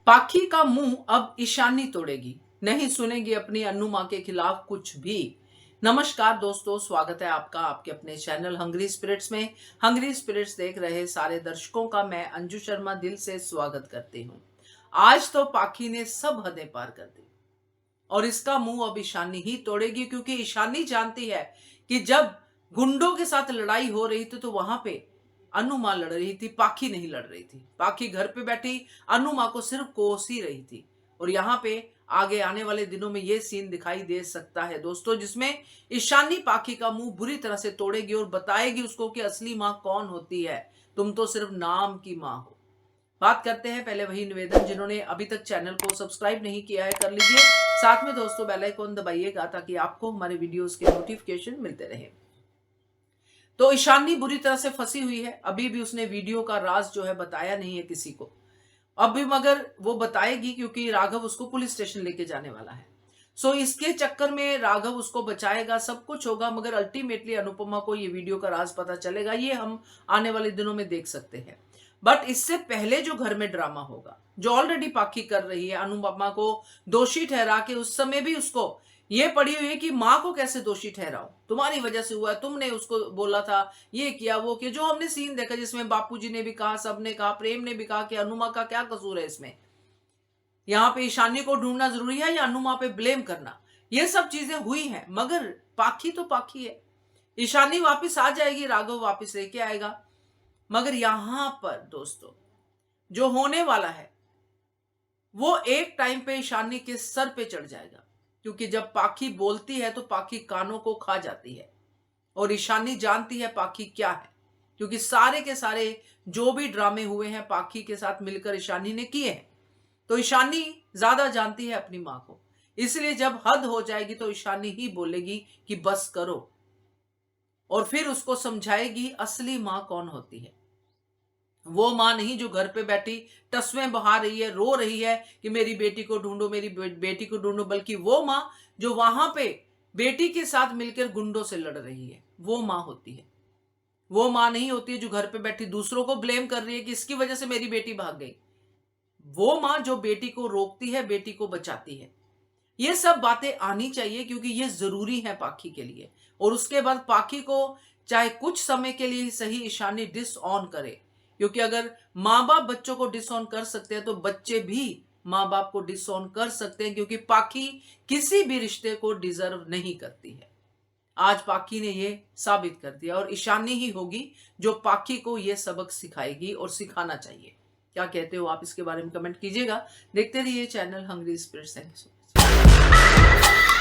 पाखी का मुंह अब ईशानी तोड़ेगी, नहीं सुनेगी अपनी अन्नू मां के खिलाफ कुछ भी। नमस्कार दोस्तों, स्वागत है आपका आपके अपने चैनल हंग्री स्पिरिट्स में। हंग्री स्पिरिट्स देख रहे सारे दर्शकों का मैं अंजू शर्मा दिल से स्वागत करती हूँ। आज तो पाखी ने सब हदें पार कर दी और इसका मुंह अब ईशानी ही तोड़ेगी, क्योंकि ईशानी जानती है कि जब गुंडों के साथ लड़ाई हो रही थी तो वहां पे अनु मां लड़ रही थी, पाखी नहीं लड़ रही थी। पाखी घर पे बैठी अनु मां को सिर्फ कोस ही रही थी। और यहाँ पे आगे आने वाले दिनों में ये सीन दिखाई दे सकता है दोस्तों, जिसमें ईशानी पाखी का मुंह बुरी तरह से तोड़ेगी और बताएगी उसको कि असली मां कौन होती है। तुम तो सिर्फ नाम की मां हो। बात करते हैं, पहले वही निवेदन, जिन्होंने अभी तक चैनल को सब्सक्राइब नहीं किया है कर लीजिए। साथ में दोस्तों बेल आइकन दबाइएगा ताकि आपको हमारे वीडियोस के नोटिफिकेशन मिलते रहे। तो ईशानी बुरी तरह से फंसी हुई है। अभी भी उसने वीडियो का राज जो है बताया नहीं है किसी को। अब भी मगर वो बताएगी, क्योंकि राघव उसको पुलिस स्टेशन लेके जाने वाला है। सो इसके चक्कर में राघव उसको बचाएगा, सब कुछ होगा, मगर अल्टीमेटली अनुपमा को ये वीडियो का राज पता चलेगा। ये हम आने वाले दिनों में देख सकते हैं। बट इससे पहले जो घर में ड्रामा होगा, जो ऑलरेडी पाखी कर रही है, अनुपमा को दोषी ठहरा के, उस समय भी उसको ये पड़ी हुई है कि माँ को कैसे दोषी ठहराओ, तुम्हारी वजह से हुआ है, तुमने उसको बोला था, ये किया वो किया। जो हमने सीन देखा जिसमें बापूजी ने भी कहा, सबने कहा, प्रेम ने भी कहा कि अनुमा का क्या कसूर है इसमें, यहाँ पे ईशानी को ढूंढना जरूरी है या अनुमा पे ब्लेम करना। ये सब चीजें हुई हैं, मगर पाखी तो पाखी है। ईशानी वापिस आ जाएगी, राघव वापिस लेके आएगा। मगर यहां पर दोस्तों जो होने वाला है वो एक टाइम पे ईशानी के सर पे चढ़ जाएगा, क्योंकि जब पाखी बोलती है तो पाखी कानों को खा जाती है। और ईशानी जानती है पाखी क्या है, क्योंकि सारे के सारे जो भी ड्रामे हुए हैं पाखी के साथ मिलकर ईशानी ने किए हैं। तो ईशानी ज्यादा जानती है अपनी मां को, इसलिए जब हद हो जाएगी तो ईशानी ही बोलेगी कि बस करो, और फिर उसको समझाएगी असली मां कौन होती है। वो मां नहीं जो घर पे बैठी तस्वीरें बहा रही है, रो रही है कि मेरी बेटी को ढूंढो, मेरी बेटी को ढूंढो, बल्कि वो मां जो वहां पे बेटी के साथ मिलकर गुंडों से लड़ रही है, वो मां होती है। वो मां नहीं होती है जो घर पे बैठी दूसरों को ब्लेम कर रही है कि इसकी वजह से मेरी बेटी भाग गई। वो मां जो बेटी को रोकती है, बेटी को बचाती है। ये सब बातें आनी चाहिए, क्योंकि ये जरूरी है पाखी के लिए। और उसके बाद पाखी को चाहे कुछ समय के लिए सही ईशानी डिस ऑन करे, क्योंकि अगर माँ बाप बच्चों को डिस ऑन कर सकते हैं तो बच्चे भी माँ बाप को डिस ऑन कर सकते हैं, क्योंकि पाखी किसी भी रिश्ते को डिजर्व नहीं करती है। आज पाखी ने ये साबित कर दिया, और ईशानी ही होगी जो पाखी को ये सबक सिखाएगी और सिखाना चाहिए। क्या कहते हो आप, इसके बारे में कमेंट कीजिएगा। देखते रहिए channel hungry spirits. Thank you so much.